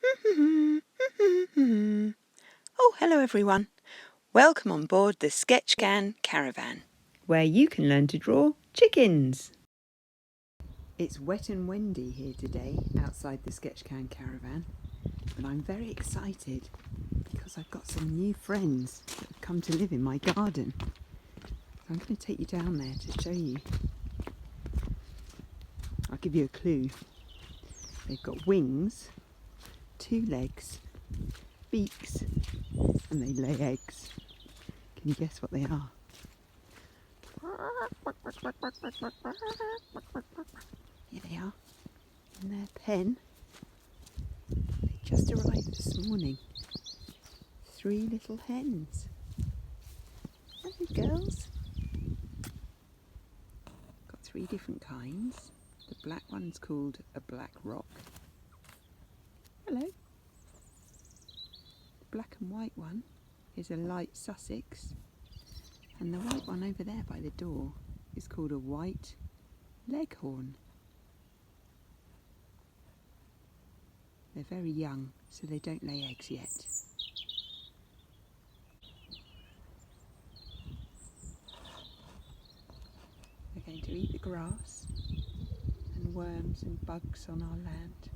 Oh, hello everyone. Welcome on board the SketchCan caravan, where you can learn to draw chickens. It's wet and windy here today outside the SketchCan caravan, but I'm very excited because I've got some new friends that have come to live in my garden. So I'm going to take you down there to show you. I'll give you a clue. They've got wings, 2 legs, beaks, and they lay eggs. Can you guess what they are? Here they are, in their pen. They just arrived this morning. 3 little hens. Hello girls. Got 3 different kinds. The black one's called a black rock. Hello. The black and white one is a light Sussex. And the white one over there by the door is called a white leghorn. They're very young, so they don't lay eggs yet. They're going to eat the grass and worms and bugs on our land.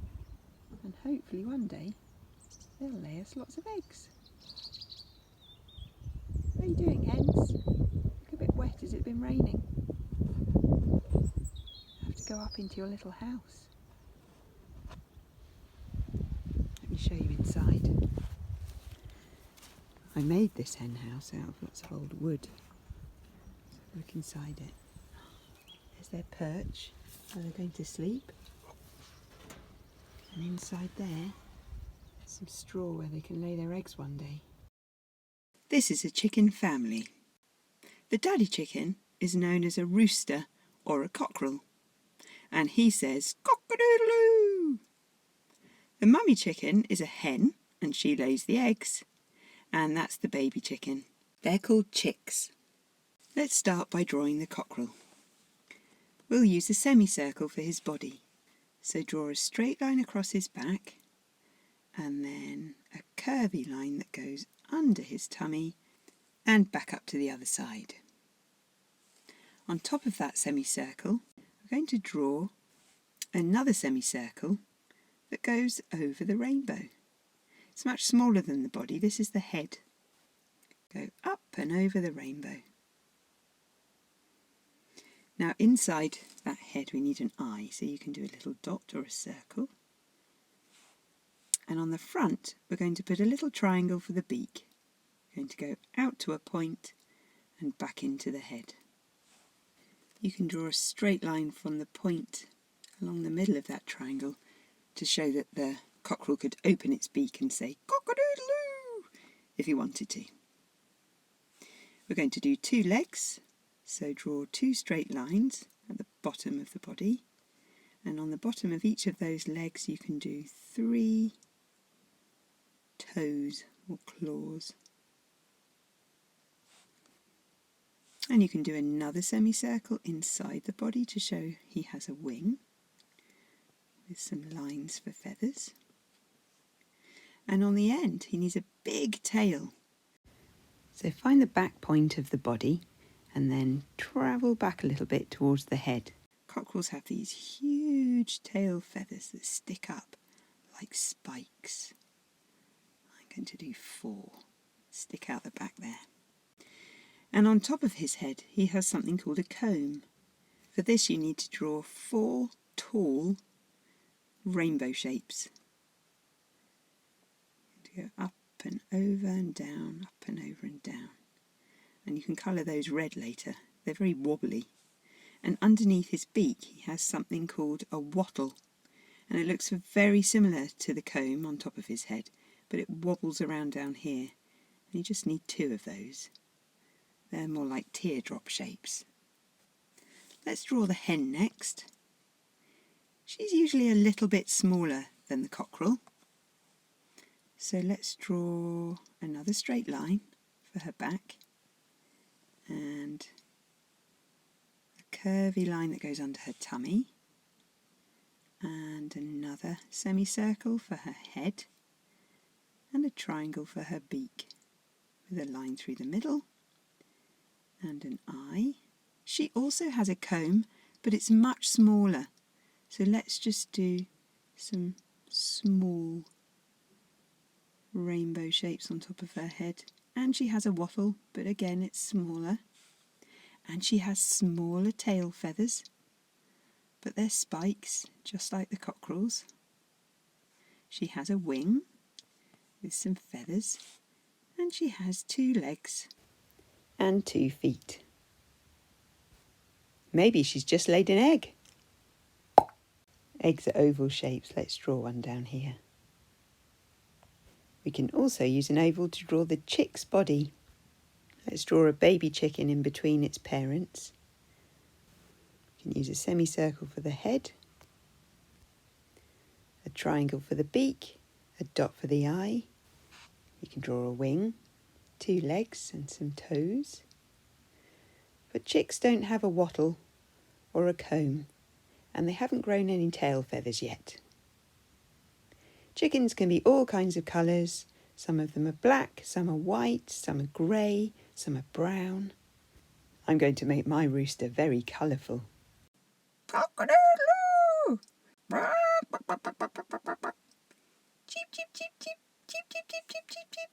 And hopefully one day they'll lay us lots of eggs. What are you doing, hens? Look a bit wet. Has it been raining? I have to go up into your little house. Let me show you inside. I made this hen house out of lots of old wood. Look inside it. There's their perch where they're going to sleep. And inside there, some straw where they can lay their eggs one day. This is a chicken family. The daddy chicken is known as a rooster or a cockerel, and he says cock-a-doodle-doo. The mummy chicken is a hen, and she lays the eggs, and that's the baby chicken. They're called chicks. Let's start by drawing the cockerel. We'll use a semicircle for his body. So draw a straight line across his back, and then a curvy line that goes under his tummy and back up to the other side. On top of that semicircle, we're going to draw another semicircle that goes over the rainbow. It's much smaller than the body. This is the head. Go up and over the rainbow. Now inside that head we need an eye, so you can do a little dot or a circle. And on the front we're going to put a little triangle for the beak. We're going to go out to a point and back into the head. You can draw a straight line from the point along the middle of that triangle to show that the cockerel could open its beak and say cock-a-doodle-doo if you wanted to. We're going to do 2 legs. So draw 2 straight lines at the bottom of the body, and on the bottom of each of those legs you can do 3 toes or claws. And you can do another semicircle inside the body to show he has a wing with some lines for feathers. And on the end he needs a big tail. So find the back point of the body and then travel back a little bit towards the head. Cockerels have these huge tail feathers that stick up like spikes. I'm going to do 4. Stick out the back there. And on top of his head he has something called a comb. For this you need to draw 4 tall rainbow shapes. To go up and over and down, up and over and down. And you can colour those red later. They're very wobbly. And underneath his beak he has something called a wattle, and it looks very similar to the comb on top of his head, but it wobbles around down here, and you just need 2 of those. They're more like teardrop shapes. Let's draw the hen next. She's usually a little bit smaller than the cockerel, so let's draw another straight line for her back, and a curvy line that goes under her tummy, and another semicircle for her head. and a triangle for her beak with a line through the middle and an eye. She also has a comb, but it's much smaller. So let's just do some small rainbow shapes on top of her head. And she has a wattle, but again it's smaller. And she has smaller tail feathers, but they're spikes, just like the cockerels. She has a wing with some feathers, and she has 2 legs and 2 feet. Maybe she's just laid an egg. Eggs are oval shapes. Let's draw one down here. We can also use an oval to draw the chick's body. Let's draw a baby chicken in between its parents. We can use a semicircle for the head, a triangle for the beak, a dot for the eye. You can draw a wing, 2 legs and some toes. But chicks don't have a wattle or a comb, and they haven't grown any tail feathers yet. Chickens can be all kinds of colours. Some of them are black, some are white, some are grey, some are brown. I'm going to make my rooster very colourful. Cock-a-doodle-doo! Cheep, cheep, cheep, cheep, cheep, cheep, cheep, cheep, cheep, cheep.